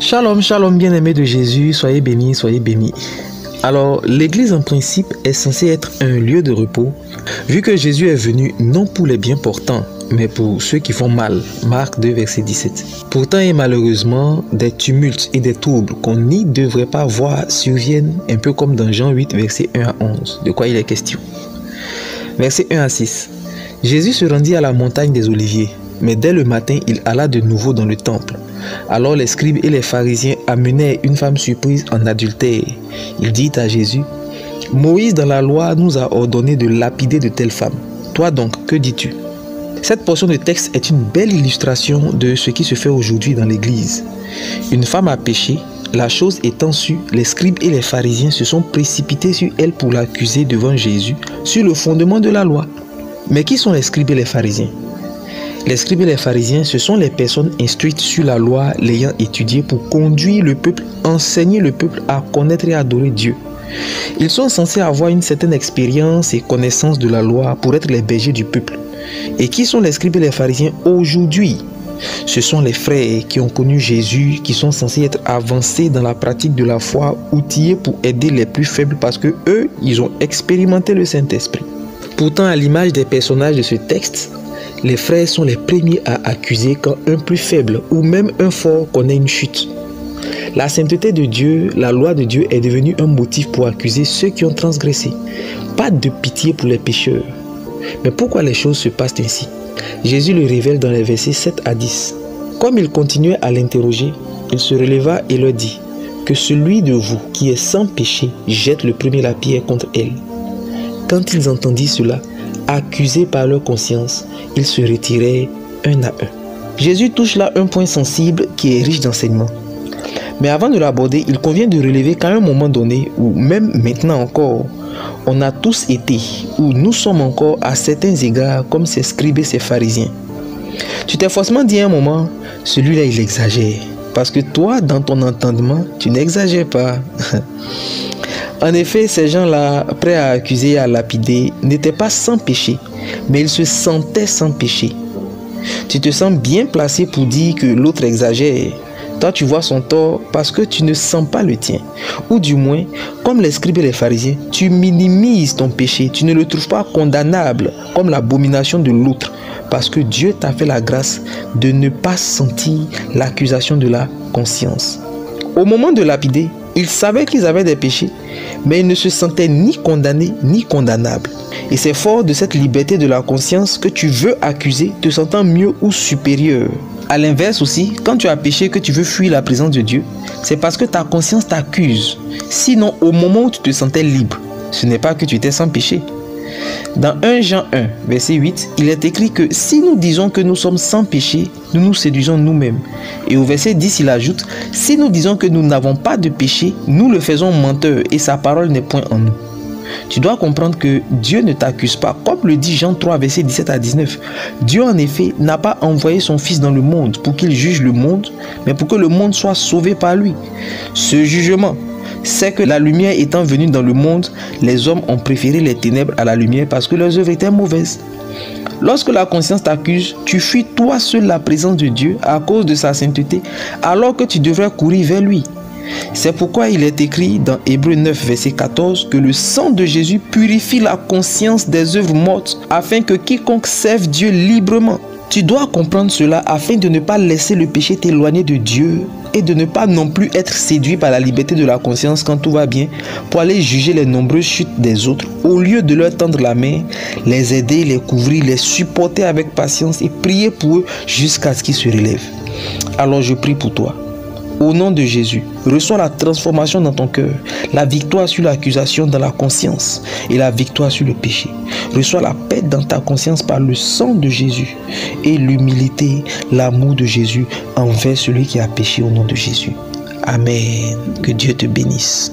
Shalom, shalom bien-aimés de Jésus, soyez bénis, soyez bénis. Alors, l'église en principe est censée être un lieu de repos, vu que Jésus est venu non pour les bien portants, mais pour ceux qui font mal. Marc 2, verset 17. Pourtant et malheureusement, des tumultes et des troubles qu'on n'y devrait pas voir surviennent, un peu comme dans Jean 8, verset 1 à 11. De quoi il est question? Verset 1 à 6. Jésus se rendit à la montagne des Oliviers, mais dès le matin, il alla de nouveau dans le temple. Alors les scribes et les pharisiens amenèrent une femme surprise en adultère. Il dit à Jésus: Moïse dans la loi nous a ordonné de lapider de telles femmes. Toi donc, que dis-tu? Cette portion de texte est une belle illustration de ce qui se fait aujourd'hui dans l'église. Une femme a péché, la chose étant sue, les scribes et les pharisiens se sont précipités sur elle pour l'accuser devant Jésus sur le fondement de la loi. Mais qui sont les scribes et les pharisiens? Les scribes et les pharisiens, ce sont les personnes instruites sur la loi, l'ayant étudiée pour conduire le peuple, enseigner le peuple à connaître et adorer Dieu. Ils sont censés avoir une certaine expérience et connaissance de la loi pour être les bergers du peuple. Et qui sont les scribes et les pharisiens aujourd'hui? Ce sont les frères qui ont connu Jésus, qui sont censés être avancés dans la pratique de la foi, outillés pour aider les plus faibles parce que eux, ils ont expérimenté le Saint-Esprit. Pourtant, à l'image des personnages de ce texte, les frères sont les premiers à accuser quand un plus faible ou même un fort connaît une chute. La sainteté de Dieu, la loi de Dieu est devenue un motif pour accuser ceux qui ont transgressé. Pas de pitié pour les pécheurs. Mais pourquoi les choses se passent ainsi? Jésus le révèle dans les versets 7 à 10. Comme il continuait à l'interroger, il se releva et leur dit: Que celui de vous qui est sans péché jette le premier la pierre contre elle. Quand ils entendirent cela, accusés par leur conscience, ils se retiraient un à un. Jésus touche là un point sensible qui est riche d'enseignements. Mais avant de l'aborder, il convient de relever qu'à un moment donné, ou même maintenant encore, on a tous été, ou nous sommes encore à certains égards comme ces scribes et ces pharisiens. Tu t'es forcément dit à un moment, celui-là il exagère. Parce que toi, dans ton entendement, tu n'exagères pas. En effet, ces gens-là, prêts à accuser et à lapider, n'étaient pas sans péché, mais ils se sentaient sans péché. Tu te sens bien placé pour dire que l'autre exagère. Toi, tu vois son tort parce que tu ne sens pas le tien. Ou du moins, comme les scribes et les pharisiens, tu minimises ton péché. Tu ne le trouves pas condamnable comme l'abomination de l'autre. Parce que Dieu t'a fait la grâce de ne pas sentir l'accusation de la conscience. Au moment de lapider, ils savaient qu'ils avaient des péchés, mais ils ne se sentaient ni condamnés ni condamnables. Et c'est fort de cette liberté de la conscience que tu veux accuser, te sentant mieux ou supérieur. A l'inverse aussi, quand tu as péché que tu veux fuir la présence de Dieu, c'est parce que ta conscience t'accuse. Sinon, au moment où tu te sentais libre, ce n'est pas que tu étais sans péché. Dans 1 Jean 1, verset 8, il est écrit que si nous disons que nous sommes sans péché, nous nous séduisons nous-mêmes. Et au verset 10, il ajoute: si nous disons que nous n'avons pas de péché, nous le faisons menteur et sa parole n'est point en nous. Tu dois comprendre que Dieu ne t'accuse pas, comme le dit Jean 3, verset 17 à 19. Dieu en effet n'a pas envoyé son Fils dans le monde pour qu'il juge le monde, mais pour que le monde soit sauvé par lui. Ce jugement, c'est que la lumière étant venue dans le monde, les hommes ont préféré les ténèbres à la lumière parce que leurs œuvres étaient mauvaises. Lorsque la conscience t'accuse, tu fuis toi seul la présence de Dieu à cause de sa sainteté, alors que tu devrais courir vers lui. C'est pourquoi il est écrit dans Hébreux 9, verset 14, que le sang de Jésus purifie la conscience des œuvres mortes, afin que quiconque serve Dieu librement. Tu dois comprendre cela afin de ne pas laisser le péché t'éloigner de Dieu et de ne pas non plus être séduit par la liberté de la conscience quand tout va bien pour aller juger les nombreuses chutes des autres au lieu de leur tendre la main, les aider, les couvrir, les supporter avec patience et prier pour eux jusqu'à ce qu'ils se relèvent. Alors je prie pour toi. Au nom de Jésus, reçois la transformation dans ton cœur, la victoire sur l'accusation dans la conscience et la victoire sur le péché. Reçois la paix dans ta conscience par le sang de Jésus et l'humilité, l'amour de Jésus envers celui qui a péché au nom de Jésus. Amen. Que Dieu te bénisse.